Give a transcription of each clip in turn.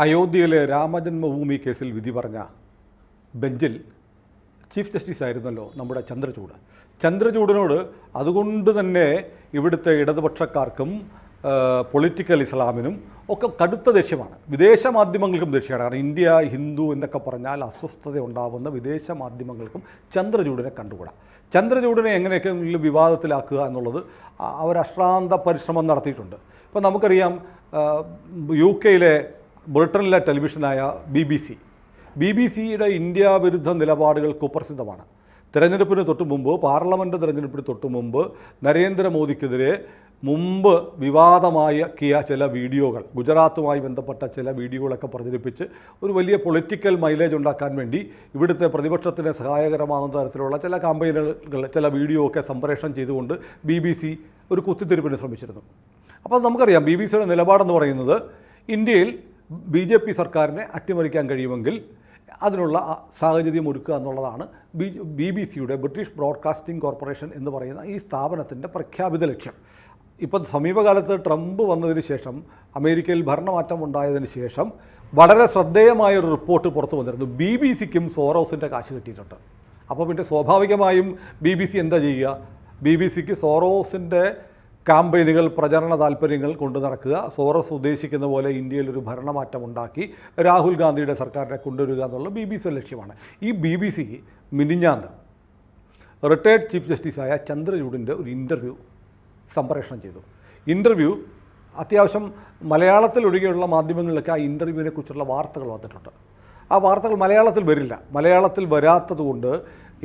അയോധ്യയിലെ രാമജന്മഭൂമി കേസിൽ വിധി പറഞ്ഞ ബെഞ്ചിൽ ചീഫ് ജസ്റ്റിസ് ആയിരുന്നല്ലോ നമ്മുടെ ചന്ദ്രചൂഡിനോട് അതുകൊണ്ട് തന്നെ ഇവിടുത്തെ ഇടതുപക്ഷക്കാർക്കും പൊളിറ്റിക്കൽ ഇസ്ലാമിനും ഒക്കെ കടുത്ത ദേഷ്യമാണ്. വിദേശ മാധ്യമങ്ങൾക്കും ദേഷ്യമാണ്. കാരണം ഇന്ത്യ ഹിന്ദു എന്നൊക്കെ പറഞ്ഞാൽ അസ്വസ്ഥത ഉണ്ടാകുന്ന വിദേശ മാധ്യമങ്ങൾക്കും ചന്ദ്രചൂഡിനെ കണ്ടുകൂടാ. ചന്ദ്രചൂഡിനെ എങ്ങനെയൊക്കെ വിവാദത്തിലാക്കുക എന്നുള്ളത് അവർ അശ്രാന്ത പരിശ്രമം നടത്തിയിട്ടുണ്ട്. ഇപ്പോൾ നമുക്കറിയാം UK-യിലെ ബ്രിട്ടനിലെ ടെലിവിഷനായ BBC-യുടെ ഇന്ത്യ വിരുദ്ധ നിലപാടുകൾ കുപ്രസിദ്ധമാണ്. തെരഞ്ഞെടുപ്പിന് തൊട്ട് മുമ്പ്, പാർലമെൻറ്റ് തെരഞ്ഞെടുപ്പിന് തൊട്ട് മുമ്പ് നരേന്ദ്രമോദിക്കെതിരെ മുമ്പ് വിവാദമാക്കിയ ചില വീഡിയോകൾ, ഗുജറാത്തുമായി ബന്ധപ്പെട്ട ചില വീഡിയോകളൊക്കെ പ്രചരിപ്പിച്ച് ഒരു വലിയ പൊളിറ്റിക്കൽ മൈലേജ് ഉണ്ടാക്കാൻ വേണ്ടി ഇവിടുത്തെ പ്രതിപക്ഷത്തിന് സഹായകരമാകുന്ന തരത്തിലുള്ള ചില കാമ്പയിനുകൾ, ചില വീഡിയോ ഒക്കെ സംപ്രേഷണം ചെയ്തുകൊണ്ട് BBC ഒരു കുത്തിത്തിരിപ്പിന് ശ്രമിച്ചിരുന്നു. അപ്പോൾ നമുക്കറിയാം BBC-യുടെ നിലപാടെന്ന് പറയുന്നത് ഇന്ത്യയിൽ BJP സർക്കാരിനെ അട്ടിമറിക്കാൻ കഴിയുമെങ്കിൽ അതിനുള്ള സാഹചര്യം ഒരുക്കുക എന്നുള്ളതാണ് BBC-യുടെ ബ്രിട്ടീഷ് ബ്രോഡ്കാസ്റ്റിംഗ് കോർപ്പറേഷൻ എന്ന് പറയുന്ന ഈ സ്ഥാപനത്തിൻ്റെ പ്രഖ്യാപിത ലക്ഷ്യം. ഇപ്പം സമീപകാലത്ത് ട്രംപ് വന്നതിന് ശേഷം, അമേരിക്കയിൽ ഭരണമാറ്റം ഉണ്ടായതിന് ശേഷം വളരെ ശ്രദ്ധേയമായൊരു റിപ്പോർട്ട് പുറത്തു വന്നിരുന്നു. BBC-ക്കും സോറോസിൻ്റെ കാശ് കിട്ടിയിട്ടുണ്ട്. അപ്പോൾ പിന്നെ സ്വാഭാവികമായും BBC എന്താ ചെയ്യുക? BBC-ക്ക് സോറോസിൻ്റെ കാമ്പയിനുകൾ, പ്രചരണ താല്പര്യങ്ങൾ കൊണ്ടു നടക്കുക, സോറസ് ഉദ്ദേശിക്കുന്ന പോലെ ഇന്ത്യയിലൊരു ഭരണമാറ്റം ഉണ്ടാക്കി രാഹുൽ ഗാന്ധിയുടെ സർക്കാരിനെ കൊണ്ടുവരിക എന്നുള്ള BBC-യുടെ ലക്ഷ്യമാണ്. ഈ BBC മിനിഞ്ഞാന്ന് റിട്ടയർഡ് ചീഫ് ജസ്റ്റിസായ ചന്ദ്രചൂഡിൻ്റെ ഒരു ഇൻ്റർവ്യൂ സംപ്രേഷണം ചെയ്തു. ഇൻ്റർവ്യൂ അത്യാവശ്യം മലയാളത്തിലൊഴികെയുള്ള മാധ്യമങ്ങളിലൊക്കെ ആ ഇൻ്റർവ്യൂവിനെ കുറിച്ചുള്ള വാർത്തകൾ വന്നിട്ടുണ്ട്. ആ വാർത്തകൾ മലയാളത്തിൽ വരില്ല. മലയാളത്തിൽ വരാത്തതുകൊണ്ട്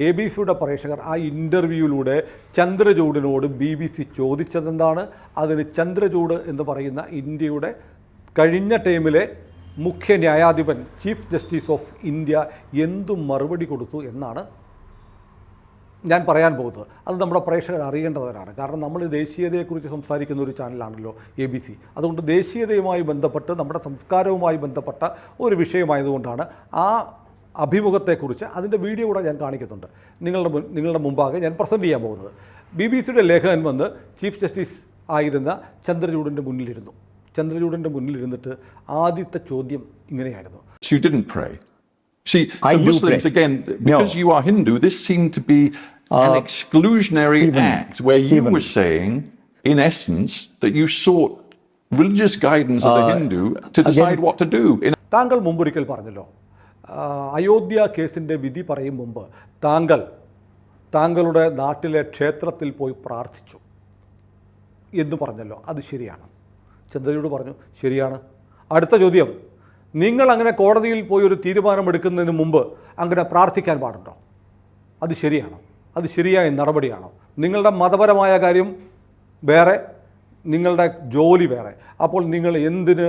ABC-യുടെ പ്രേക്ഷകർ ആ ഇൻ്റർവ്യൂവിലൂടെ ചന്ദ്രചൂഡിനോട് BBC ചോദിച്ചതെന്താണ്, അതിന് ചന്ദ്രചൂഡ് എന്ന് പറയുന്ന ഇന്ത്യയുടെ കഴിഞ്ഞ ടൈമിലെ മുഖ്യ ന്യായാധിപൻ, ചീഫ് ജസ്റ്റിസ് ഓഫ് ഇന്ത്യ എന്തു മറുപടി കൊടുത്തു എന്നാണ് ഞാൻ പറയാൻ പോകുന്നത്. അത് നമ്മുടെ പ്രേക്ഷകർ അറിയേണ്ടവരാണ്. കാരണം നമ്മൾ ദേശീയതയെക്കുറിച്ച് സംസാരിക്കുന്ന ഒരു ചാനലാണല്ലോ ABC. അതുകൊണ്ട് ദേശീയതയുമായി ബന്ധപ്പെട്ട്, നമ്മുടെ സംസ്കാരവുമായി ബന്ധപ്പെട്ട ഒരു വിഷയമായതുകൊണ്ടാണ് ആ അഭിമുഖത്തെക്കുറിച്ച് അതിൻ്റെ വീഡിയോ കൂടെ ഞാൻ കാണിക്കുന്നുണ്ട്. നിങ്ങളുടെ മുമ്പാകെ ഞാൻ പ്രസൻറ്റ് ചെയ്യാൻ പോകുന്നത്. BBC-യുടെ ലേഖകൻ വന്ന് ചീഫ് ജസ്റ്റിസ് ആയിരുന്ന ചന്ദ്രചൂഡിൻ്റെ മുന്നിലിരുന്നു. ചന്ദ്രചൂഡിൻ്റെ മുന്നിലിരുന്നിട്ട് ആദ്യത്തെ ചോദ്യം ഇങ്ങനെയായിരുന്നു. You didn't pray. See, the Muslims, again, because you are Hindu, this seemed to be an exclusionary act where you were saying, in essence, that you sought religious guidance as a Hindu to decide what to do. താങ്കൾ മുമ്പൊരിക്കൽ പറഞ്ഞല്ലോ, അയോധ്യ കേസിൻ്റെ വിധി പറയും മുമ്പ് താങ്കളുടെ നാട്ടിലെ ക്ഷേത്രത്തിൽ പോയി പ്രാർത്ഥിച്ചു എന്ന് പറഞ്ഞല്ലോ. അത് ശരിയാണ്? ചന്ദ്രചൂഡ് പറഞ്ഞു ശരിയാണ്. അടുത്ത ചോദ്യം, നിങ്ങൾ അങ്ങനെ കോടതിയിൽ പോയി ഒരു തീരുമാനമെടുക്കുന്നതിന് മുമ്പ് അങ്ങനെ പ്രാർത്ഥിക്കാൻ പാടുണ്ടോ? അത് ശരിയാണോ? അത് ശരിയായ നടപടിയാണോ? നിങ്ങളുടെ മതപരമായ കാര്യം വേറെ, നിങ്ങളുടെ ജോലി വേറെ. അപ്പോൾ നിങ്ങൾ എന്തിന്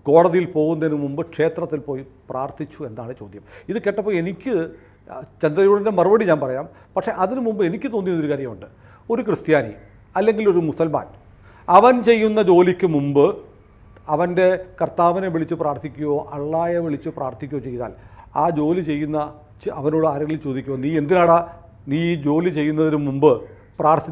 കോടതിയിൽ പോകുന്നതിന് മുമ്പ് ക്ഷേത്രത്തിൽ പോയി പ്രാർത്ഥിച്ചു എന്നാണ് ചോദ്യം. ഇത് കേട്ടപ്പോൾ എനിക്ക് ചന്ദ്രചൂഡിൻ്റെ മറുപടി ഞാൻ പറയാം. പക്ഷേ അതിനു മുമ്പ് എനിക്ക് തോന്നിയൊരു കാര്യമുണ്ട്. ഒരു ക്രിസ്ത്യാനി അല്ലെങ്കിൽ ഒരു മുസൽമാൻ അവൻ ചെയ്യുന്ന ജോലിക്ക് മുമ്പ് അവൻ്റെ കർത്താവിനെ വിളിച്ച് പ്രാർത്ഥിക്കുകയോ അള്ളായെ വിളിച്ച് പ്രാർത്ഥിക്കുകയോ ചെയ്താൽ ആ ജോലി ചെയ്യുന്ന അവനോട് ആരെങ്കിലും ചോദിക്കുമോ, നീ എന്തിനാടാ നീ ഈ ജോലി ചെയ്യുന്നതിന് മുമ്പ്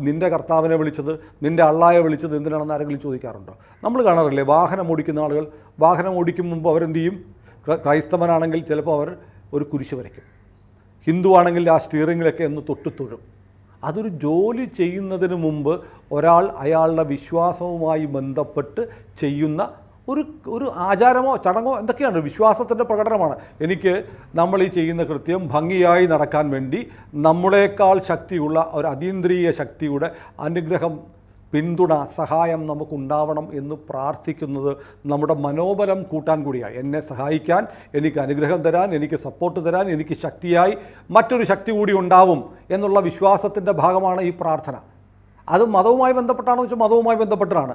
നിൻ്റെ കർത്താവിനെ വിളിച്ചത്, നിൻ്റെ അള്ളായെ വിളിച്ചത് എന്തിനാണെന്ന് ആരെങ്കിലും ചോദിക്കാറുണ്ടോ? നമ്മൾ കാണാറില്ലേ, വാഹനം ഓടിക്കുന്ന ആളുകൾ വാഹനം ഓടിക്കും മുമ്പ് അവരെന്ത് ചെയ്യും? ക്രൈസ്തവനാണെങ്കിൽ ചിലപ്പോൾ അവർ ഒരു കുരിശ് വരയ്ക്കും. ഹിന്ദു ആണെങ്കിൽ ആ സ്റ്റിയറിങ്ങിലൊക്കെ ഒന്ന് തൊഴും. അതൊരു ജോലി ചെയ്യുന്നതിന് മുമ്പ് ഒരാൾ അയാളുടെ വിശ്വാസവുമായി ബന്ധപ്പെട്ട് ചെയ്യുന്ന ഒരു ആചാരമോ ചടങ്ങോ എന്തൊക്കെയാണ്, വിശ്വാസത്തിൻ്റെ പ്രകടനമാണ്. നമ്മൾ ഈ ചെയ്യുന്ന കൃത്യം ഭംഗിയായി നടക്കാൻ വേണ്ടി നമ്മളെക്കാൾ ശക്തിയുള്ള ഒരു അതീന്ദ്രിയ ശക്തിയുടെ അനുഗ്രഹം, പിന്തുണ, സഹായം നമുക്കുണ്ടാവണം എന്ന് പ്രാർത്ഥിക്കുന്നത് നമ്മുടെ മനോബലം കൂട്ടാൻ കൂടിയാണ്. എന്നെ സഹായിക്കാൻ, എനിക്ക് അനുഗ്രഹം തരാൻ, എനിക്ക് സപ്പോർട്ട് തരാൻ, എനിക്ക് ശക്തിയായി മറ്റൊരു ശക്തി കൂടി ഉണ്ടാവും എന്നുള്ള വിശ്വാസത്തിൻ്റെ ഭാഗമാണ് ഈ പ്രാർത്ഥന. അത് മതവുമായി ബന്ധപ്പെട്ടാണെന്ന് വെച്ചാൽ മതവുമായി ബന്ധപ്പെട്ടാണ്.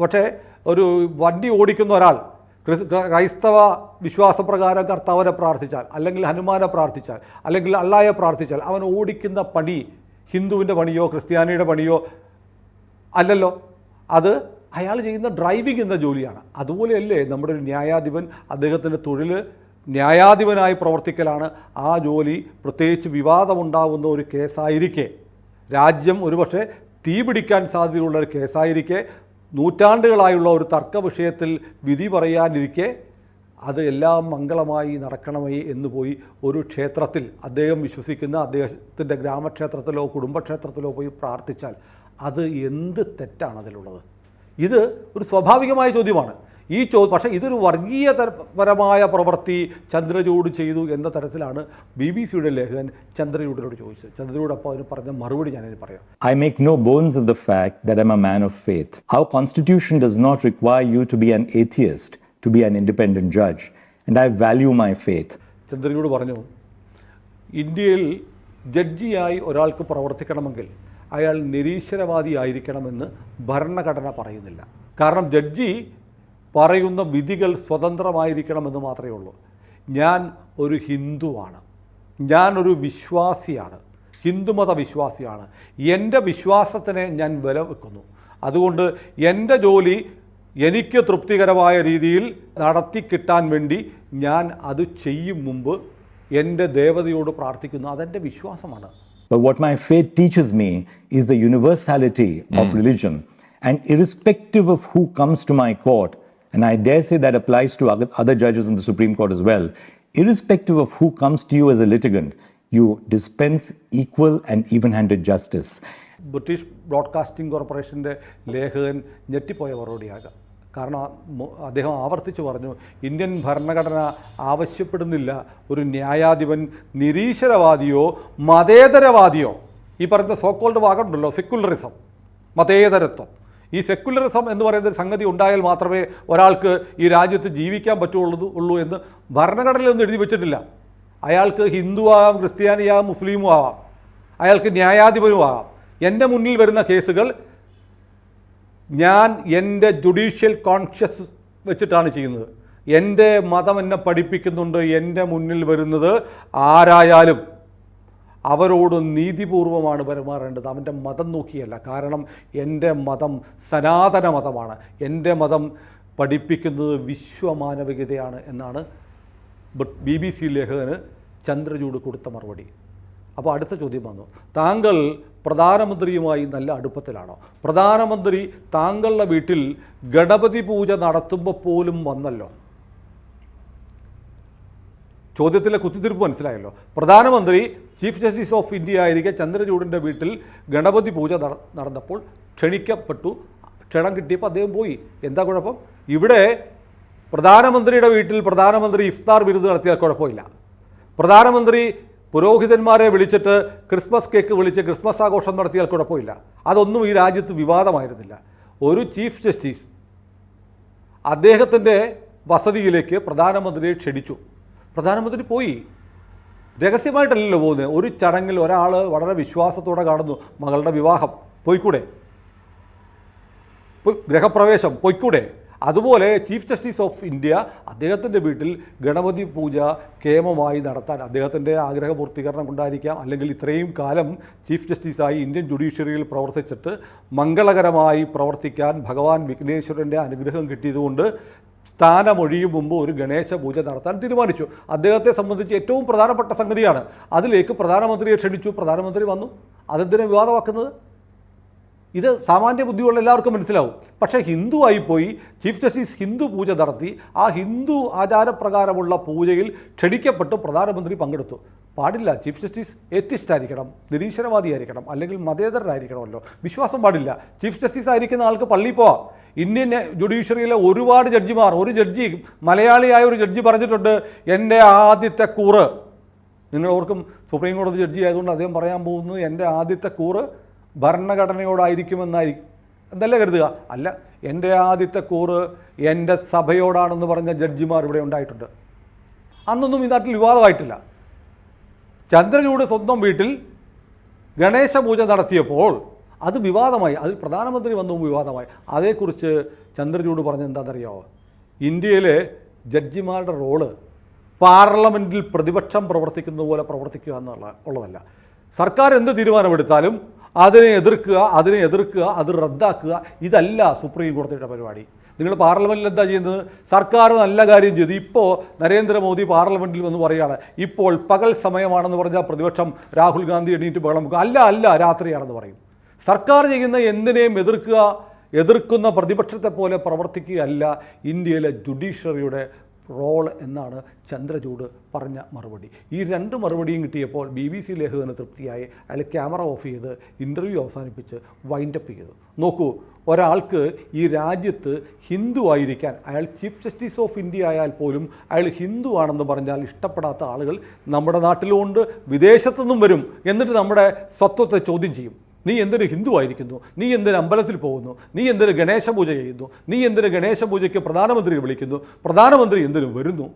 പക്ഷേ ഒരു വണ്ടി ഓടിക്കുന്ന ഒരാൾ ക്രൈസ്തവ വിശ്വാസപ്രകാരം കർത്താവിനെ പ്രാർത്ഥിച്ചാൽ, അല്ലെങ്കിൽ ഹനുമാനെ പ്രാർത്ഥിച്ചാൽ, അല്ലെങ്കിൽ അള്ളായെ പ്രാർത്ഥിച്ചാൽ, അവൻ ഓടിക്കുന്ന പണി ഹിന്ദുവിൻ്റെ പണിയോ ക്രിസ്ത്യാനിയുടെ പണിയോ അല്ലല്ലോ. അത് അയാൾ ചെയ്യുന്ന ഡ്രൈവിംഗ് എന്ന ജോലിയാണ്. അതുപോലെയല്ലേ നമ്മുടെ ഒരു ന്യായാധിപൻ, അദ്ദേഹത്തിൻ്റെ തൊഴിൽ ന്യായാധിപനായി പ്രവർത്തിക്കലാണ്. ആ ജോലി പ്രത്യേകിച്ച് വിവാദമുണ്ടാകുന്ന ഒരു കേസായിരിക്കെ, രാജ്യം ഒരുപക്ഷെ തീപിടിക്കാൻ സാധ്യതയുള്ള ഒരു കേസായിരിക്കെ നൂറ്റാണ്ടുകളായുള്ള ഒരു തർക്ക വിഷയത്തിൽ വിധി പറയാനിരിക്കെ അത് എല്ലാം മംഗളമായി നടക്കണമേ എന്ന് പോയി ഒരു ക്ഷേത്രത്തിൽ അദ്ദേഹം വിശ്വസിക്കുന്ന അദ്ദേഹത്തിൻ്റെ ഗ്രാമക്ഷേത്രത്തിലോ കുടുംബക്ഷേത്രത്തിലോ പോയി പ്രാർത്ഥിച്ചാൽ അത് എന്ത് തെറ്റാണ് അതിലുള്ളത്? ഇത് ഒരു സ്വാഭാവികമായ ചോദ്യമാണ്. പക്ഷേ ഇതൊരു വർഗീയപരമായ പ്രവൃത്തി ചന്ദ്രചൂഡ് ചെയ്തു എന്ന തരത്തിലാണ് BBC-യുടെ ലേഖകൻ ചന്ദ്രചൂഡിനോട് ചോദിച്ചത്. ചന്ദ്രചൂഡ് അപ്പോൾ അതിന് പറഞ്ഞ മറുപടി ഞാനതിന് പറയാം. I make no bones of the fact that I'm a man of faith. Our constitution does not require you to be an atheist to be an independent judge, and I value my faith. Chandrachud പറഞ്ഞു, ഇന്ത്യയിൽ ജഡ്ജിയായി ഒരാൾക്ക് പ്രവർത്തിക്കണമെങ്കിൽ അയാൾ നിരീശ്വരവാദിയായിരിക്കണമെന്ന് ഭരണഘടന പറയുന്നില്ല. കാരണം judge പറയുന്ന വിധികൾ സ്വതന്ത്രമായിരിക്കണമെന്ന് മാത്രമേ ഉള്ളൂ. ഞാൻ ഒരു ഹിന്ദുവാണ്, ഞാനൊരു വിശ്വാസിയാണ്, ഹിന്ദുമത വിശ്വാസിയാണ്. എൻ്റെ വിശ്വാസത്തിനെ ഞാൻ വില വെക്കുന്നു. അതുകൊണ്ട് എൻ്റെ ജോലി എനിക്ക് തൃപ്തികരമായ രീതിയിൽ നടത്തി കിട്ടാൻ വേണ്ടി ഞാൻ അത് ചെയ്യും മുമ്പ് എൻ്റെ ദേവതയോട് പ്രാർത്ഥിക്കുന്നു. അതെൻ്റെ വിശ്വാസമാണ്. But what my faith teaches me is the universality of religion, and irrespective of who comes to my court, and I dare say that applies to other judges in the Supreme Court as well, irrespective of who comes to you as a litigant, you dispense equal and even-handed justice. British broadcasting കോർപ്പറേഷൻ്റെ ലേഖകൻ ഞെട്ടിപ്പോയ മറുപടിയാകാം. കാരണം അദ്ദേഹം ആവർത്തിച്ച് പറഞ്ഞു, Indian ഭരണഘടന ആവശ്യപ്പെടുന്നില്ല ഒരു ന്യായാധിപൻ നിരീശ്വരവാദിയോ മതേതരവാദിയോ, ഈ പറയുന്ന സോക്കോൾഡ് ഭാഗമുണ്ടല്ലോ സെക്യുലറിസം, മതേതരത്വം, ഈ സെക്യുലറിസം എന്ന് പറയുന്ന സംഗതി ഉണ്ടായാൽ മാത്രമേ ഒരാൾക്ക് ഈ രാജ്യത്ത് ജീവിക്കാൻ പറ്റുള്ളൂ എന്ന് ഭരണഘടനയിലൊന്നും എഴുതി വെച്ചിട്ടില്ല. അയാൾക്ക് ഹിന്ദു ആവാം, ക്രിസ്ത്യാനിയാവാം, മുസ്ലിമും ആവാം, അയാൾക്ക് ന്യായാധിപനും ആവാം. എൻ്റെ മുന്നിൽ വരുന്ന കേസുകൾ ഞാൻ എൻ്റെ ജുഡീഷ്യൽ കോൺഷ്യസ് വെച്ചിട്ടാണ് ചെയ്യുന്നത്. എൻ്റെ മതം എന്നെ പഠിപ്പിക്കുന്നുണ്ട്, എൻ്റെ മുന്നിൽ വരുന്നത് ആരായാലും അവരോട് നീതിപൂർവമാണ് പെരുമാറേണ്ടത്, അവൻ്റെ മതം നോക്കിയല്ല. കാരണം എൻ്റെ മതം സനാതന മതമാണ്, എൻ്റെ മതം പഠിപ്പിക്കുന്നത് വിശ്വമാനവികതയാണ് എന്നാണ് BBC ലേഖകന് ചന്ദ്രചൂഡ് കൊടുത്ത മറുപടി. അപ്പോൾ അടുത്ത ചോദ്യം വന്നു, താങ്കൾ പ്രധാനമന്ത്രിയുമായി നല്ല അടുപ്പത്തിലാണോ? പ്രധാനമന്ത്രി താങ്കളുടെ വീട്ടിൽ ഗണപതി പൂജ നടത്തുമ്പോൾ പോലും വന്നല്ലോ. ചോദ്യത്തിലെ കുത്തിത്തിരിപ്പ് മനസ്സിലായല്ലോ. പ്രധാനമന്ത്രി ചീഫ് ജസ്റ്റിസ് ഓഫ് ഇന്ത്യ ആയിരിക്കെ ചന്ദ്രചൂഡിൻ്റെ വീട്ടിൽ ഗണപതി പൂജ നടന്നപ്പോൾ ക്ഷണിക്കപ്പെട്ടു, ക്ഷണം കിട്ടിയപ്പോൾ അദ്ദേഹം പോയി. എന്താ കുഴപ്പം? ഇവിടെ പ്രധാനമന്ത്രിയുടെ വീട്ടിൽ പ്രധാനമന്ത്രി ഇഫ്താർ വിരുന്ന് നടത്തിയാൽ കുഴപ്പമില്ല. പ്രധാനമന്ത്രി പുരോഹിതന്മാരെ വിളിച്ചിട്ട് ക്രിസ്മസ് കേക്ക് വിളിച്ച് ക്രിസ്മസ് ആഘോഷം നടത്തിയാൽ കുഴപ്പമില്ല. അതൊന്നും ഈ രാജ്യത്ത് വിവാദമായിരുന്നില്ല. ഒരു ചീഫ് ജസ്റ്റിസ് അദ്ദേഹത്തിൻ്റെ വസതിയിലേക്ക് പ്രധാനമന്ത്രിയെ ക്ഷണിച്ചു, പ്രധാനമന്ത്രി പോയി. രഹസ്യമായിട്ടല്ലല്ലോ പോകുന്നത്. ഒരു ചടങ്ങിൽ ഒരാൾ വളരെ വിശ്വാസത്തോടെ കാണുന്നു, മകളുടെ വിവാഹം, പോയിക്കൂടെ? ഗൃഹപ്രവേശം, പോയിക്കൂടെ? അതുപോലെ ചീഫ് ജസ്റ്റിസ് ഓഫ് ഇന്ത്യ അദ്ദേഹത്തിൻ്റെ വീട്ടിൽ ഗണപതി പൂജ കേമമായി നടത്താൻ അദ്ദേഹത്തിൻ്റെ ആഗ്രഹപൂർത്തീകരണം കൊണ്ടായിരിക്കാം, അല്ലെങ്കിൽ ഇത്രയും കാലം ചീഫ് ജസ്റ്റിസായി ഇന്ത്യൻ ജുഡീഷ്യറിയിൽ പ്രവർത്തിച്ചിട്ട് മംഗളകരമായി പ്രവർത്തിക്കാൻ ഭഗവാൻ വിഘ്നേശ്വരൻ്റെ അനുഗ്രഹം കിട്ടിയതുകൊണ്ട് സ്ഥാനമൊഴിയും മുമ്പ് ഒരു ഗണേശ പൂജ നടത്താൻ തീരുമാനിച്ചു. അദ്ദേഹത്തെ സംബന്ധിച്ച് ഏറ്റവും പ്രധാനപ്പെട്ട സംഗതിയാണ്. അതിലേക്ക് പ്രധാനമന്ത്രിയെ ക്ഷണിച്ചു, പ്രധാനമന്ത്രി വന്നു. അതെന്തിനാ വിവാദമാക്കുന്നത്? ഇത് സാമാന്യ ബുദ്ധിയുള്ള എല്ലാവർക്കും മനസ്സിലാവും. പക്ഷേ ഹിന്ദു ആയിപ്പോയി ചീഫ് ജസ്റ്റിസ് ഹിന്ദു പൂജ നടത്തി, ആ ഹിന്ദു ആചാരപ്രകാരമുള്ള പൂജയിൽ ക്ഷണിക്കപ്പെട്ട് പ്രധാനമന്ത്രി പങ്കെടുത്തു. പാടില്ല. ചീഫ് ജസ്റ്റിസ് എത്തിസ്റ്റ് ആയിരിക്കണം, നിരീശ്വരവാദിയായിരിക്കണം, അല്ലെങ്കിൽ മതേതരനായിരിക്കണമല്ലോ. വിശ്വാസം പാടില്ല. ചീഫ് ജസ്റ്റിസ് ആയിരിക്കുന്ന ആൾക്ക് പള്ളിയിൽ പോവാം. ഇന്ത്യൻ ജുഡീഷ്യറിയിലെ ഒരുപാട് ജഡ്ജിമാർ, ഒരു ജഡ്ജി, മലയാളിയായ ഒരു ജഡ്ജി പറഞ്ഞിട്ടുണ്ട്, എൻ്റെ ആദ്യത്തെ കൂറ്, നിങ്ങൾ ഓർക്കും സുപ്രീം കോടതി ജഡ്ജി ആയതുകൊണ്ട് അദ്ദേഹം പറയാൻ പോകുന്നത് എൻ്റെ ആദ്യത്തെ കൂറ് ഭരണഘടനയോടായിരിക്കുമെന്നായിരിക്കും എന്നല്ല കരുതുക. അല്ല, എൻ്റെ ആദ്യത്തെ കൂറ് എൻ്റെ സഭയോടാണെന്ന് പറഞ്ഞ ജഡ്ജിമാർ ഇവിടെ ഉണ്ടായിട്ടുണ്ട്. അന്നൊന്നും ഈ നാട്ടിൽ വിവാദമായിട്ടില്ല. ചന്ദ്രചൂഡ് സ്വന്തം വീട്ടിൽ ഗണേശ പൂജ നടത്തിയപ്പോൾ അത് വിവാദമായി. അതിൽ പ്രധാനമന്ത്രി വന്നതും വിവാദമായി. അതേക്കുറിച്ച് ചന്ദ്രചൂഡ് പറഞ്ഞത് എന്താണെന്നറിയാമോ? ഇന്ത്യയിലെ ജഡ്ജിമാരുടെ റോള് പാർലമെൻറ്റിൽ പ്രതിപക്ഷം പ്രവർത്തിക്കുന്നത് പോലെ പ്രവർത്തിക്കുക ഉള്ളതല്ല. സർക്കാർ എന്ത് തീരുമാനമെടുത്താലും അതിനെ എതിർക്കുക, അത് റദ്ദാക്കുക, ഇതല്ല സുപ്രീം കോടതിയുടെ പരിപാടി. നിങ്ങൾ പാർലമെൻറ്റിൽ എന്താ ചെയ്യുന്നത്? സർക്കാർ നല്ല കാര്യം ചെയ്തു. ഇപ്പോൾ നരേന്ദ്രമോദി പാർലമെൻറ്റിൽ വന്ന് പറയുകയാണ്, ഇപ്പോൾ പകൽ സമയമാണെന്ന് പറഞ്ഞാൽ പ്രതിപക്ഷം രാഹുൽ ഗാന്ധി എണീറ്റ് ബഹളം വെക്കുക. അല്ല, രാത്രിയാണെന്ന് പറയും. സർക്കാർ ചെയ്യുന്ന എന്തിനേയും എതിർക്കുക എതിർക്കുന്ന പ്രതിപക്ഷത്തെ പോലെ പ്രവർത്തിക്കുകയല്ല ഇന്ത്യയിലെ ജുഡീഷ്യറിയുടെ റോൾ എന്നാണ് ചന്ദ്രചൂഡ് പറഞ്ഞ മറുപടി. ഈ രണ്ട് മറുപടിയും കിട്ടിയപ്പോൾ BBC ലേഖകന് തൃപ്തിയായി. അയാൾ ക്യാമറ ഓഫ് ചെയ്ത് ഇൻ്റർവ്യൂ അവസാനിപ്പിച്ച് വൈൻഡപ്പ് ചെയ്തു. നോക്കൂ, ഒരാൾക്ക് ഈ രാജ്യത്ത് ഹിന്ദു ആയിരിക്കാൻ, അയാൾ ചീഫ് ജസ്റ്റിസ് ഓഫ് ഇന്ത്യ ആയാൽ പോലും അയാൾ ഹിന്ദു ആണെന്ന് പറഞ്ഞാൽ ഇഷ്ടപ്പെടാത്ത ആളുകൾ നമ്മുടെ നാട്ടിലുമുണ്ട്, വിദേശത്തുനിന്നും വരും. എന്നിട്ട് നമ്മുടെ സ്വത്വത്തെ ചോദ്യം ചെയ്യും. നീ എന്തിന് ഹിന്ദു ആയിരിക്കുന്നു, നീ എന്തിന് അമ്പലത്തിൽ പോകുന്നു, നീ എന്തിന് ഗണേശ പൂജ ചെയ്യുന്നു, നീ എന്തിന് ഗണേശ പൂജയ്ക്ക് പ്രധാനമന്ത്രിയെ വിളിക്കുന്നു, പ്രധാനമന്ത്രി എന്തിനു വരുന്നു.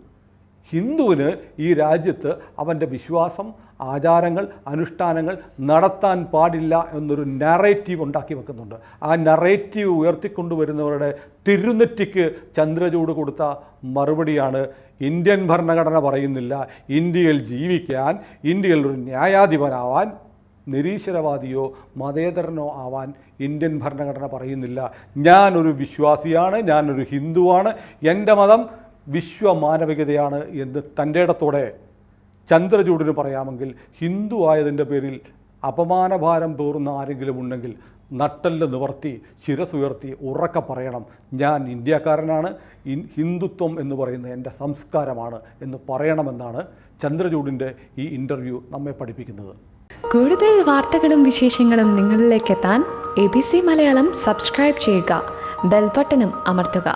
ഹിന്ദുവിന് ഈ രാജ്യത്ത് അവൻ്റെ വിശ്വാസം, ആചാരങ്ങൾ, അനുഷ്ഠാനങ്ങൾ നടത്താൻ പാടില്ല എന്നൊരു നറേറ്റീവ് ഉണ്ടാക്കി വെക്കുന്നുണ്ട്. ആ നറേറ്റീവ് ഉയർത്തിക്കൊണ്ടുവരുന്നവരുടെ തിരുനെറ്റിക്ക് ചന്ദ്രചൂഡ് കൊടുത്ത മറുപടിയാണ് ഇന്ത്യൻ ഭരണഘടന പറയുന്നില്ല ഇന്ത്യയിൽ ജീവിക്കാൻ, ഇന്ത്യയിൽ ഒരു ന്യായാധിപനാവാൻ, നിരീശ്വരവാദിയോ മതേതരനോ ആവാൻ ഇന്ത്യൻ ഭരണഘടന പറയുന്നില്ല. ഞാനൊരു വിശ്വാസിയാണ്, ഞാനൊരു ഹിന്ദുവാണ്, എൻ്റെ മതം വിശ്വമാനവികതയാണ് എന്ന് തൻ്റെ ഇടത്തോടെ ചന്ദ്രചൂഡിന് പറയാമെങ്കിൽ, ഹിന്ദു ആയതിൻ്റെ പേരിൽ അപമാനഭാരം പേറുന്ന ആരെങ്കിലും ഉണ്ടെങ്കിൽ നട്ടെല്ല് നിവർത്തി ശിരസുയർത്തി ഉറക്കെ പറയണം, ഞാൻ ഇന്ത്യക്കാരനാണ്, ഹിന്ദുത്വം എന്ന് പറയുന്നത് എൻ്റെ സംസ്കാരമാണ് എന്ന് പറയണമെന്നാണ് ചന്ദ്രചൂഡിൻ്റെ ഈ ഇൻ്റർവ്യൂ നമ്മെ പഠിപ്പിക്കുന്നത്. കൂടുതൽ വാർത്തകളും വിശേഷങ്ങളും നിങ്ങളിലേക്ക് എത്താൻ ABC മലയാളം സബ്സ്ക്രൈബ് ചെയ്യുക, ബെൽ ബട്ടണും അമർത്തുക.